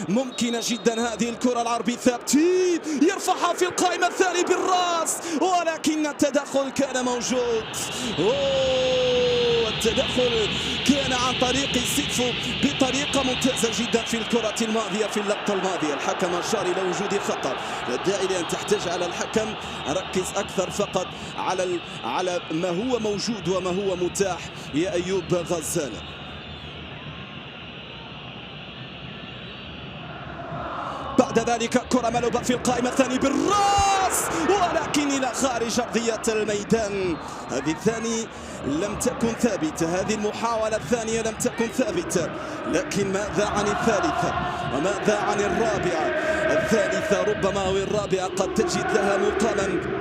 ممكنة جدا هذه الكرة. العربي ثابتين يرفعها في القائمة الثاني بالراس، ولكن التدخل كان موجود. التدخل كان عن طريق سيفو بطريقة ممتازة جدا في الكرة الماضية، في اللقطة الماضية. الحكم أشار إلى وجود خطأ. لا داعي لأن تحتاج على الحكم، ركز أكثر فقط على ما هو موجود وما هو متاح يا أيوب غزالة. بعد ذلك كرة ملعوبة في القائمة الثاني بالراس، ولكن إلى خارج أرضية الميدان. هذه الثانية لم تكن ثابتة، هذه المحاولة الثانية لم تكن ثابتة، لكن ماذا عن الثالثة وماذا عن الرابعة؟ الثالثة ربما أو الرابعة قد تجد لها مقاما.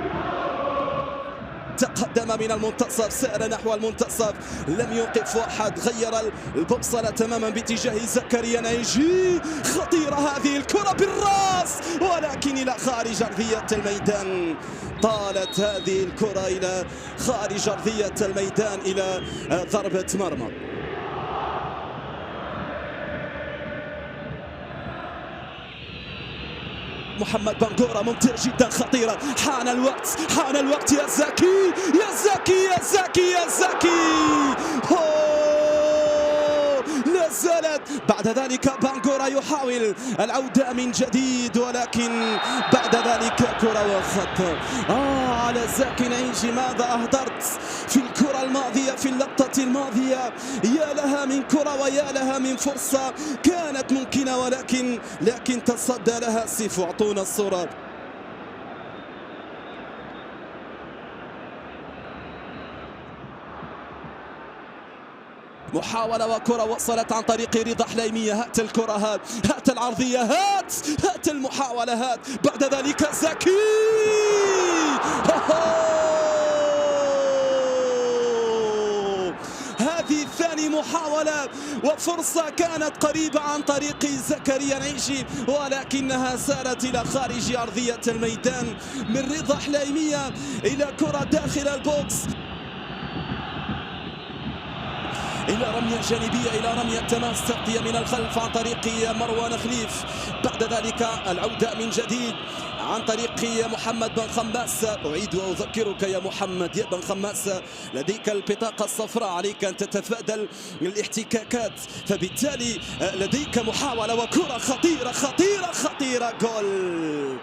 تقدم من المنتصف، سار نحو المنتصف، لم يوقف أحد، غير البوصلة تماما باتجاه زكريا نعيجي. خطيرة هذه الكرة بالراس، ولكن إلى خارج أرضية الميدان. طالت هذه الكرة إلى خارج أرضية الميدان إلى ضربة مرمى. محمد بنغورة ممتاز جدا، خطيرة. حان الوقت يا زكي يا زكي يا زكي يا زكي. لا زالت. بعد ذلك بنغورة يحاول العودة من جديد، ولكن بعد ذلك كرة وخط على زكي نعيجي. ماذا أهدرت في الكرة الماضية، في اللقطة الماضية؟ يا لها من كرة ويا لها من فرصة كانت ممكنة، لكن تصدى لها سيفو. اعطونا الصورة. محاولة وكرة وصلت عن طريق رضا حليمية. هات الكرة، هات العرضية، هات المحاولة، هات. بعد ذلك زكي. هذه ثاني محاولة وفرصة كانت قريبة عن طريق زكريا نعيجي، ولكنها سارت إلى خارج أرضية الميدان. من رضا حليمية إلى كرة داخل البوكس، إلى رمية جانبية، إلى رمية تماس، تغطية من الخلف عن طريق مروان خليف. بعد ذلك العودة من جديد عن طريق محمد بن خماس. أعيد وأذكرك يا محمد يا بن خماس، لديك البطاقة الصفراء، عليك أن تتفادى الاحتكاكات، فبالتالي لديك محاولة وكرة خطيرة خطيرة خطيرة. جول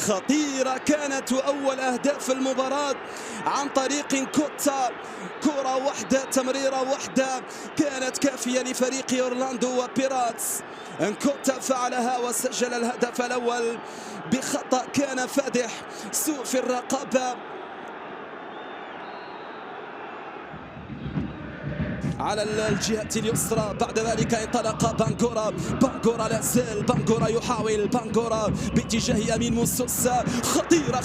خطيرة كانت، وأول أهداف المباراة عن طريق كوتا. كرة واحدة، تمريرة واحدة كانت كافية لفريق أورلاندو وبيراتس. كوتا فعلها وسجل الهدف الأول بخطأ كان فادح، سوء في الرقابة على الجهة اليسرى. بعد ذلك انطلق بنغورة لا زال، بنغورة يحاول، بنغورة باتجاه أمين موسوسة. خطيرة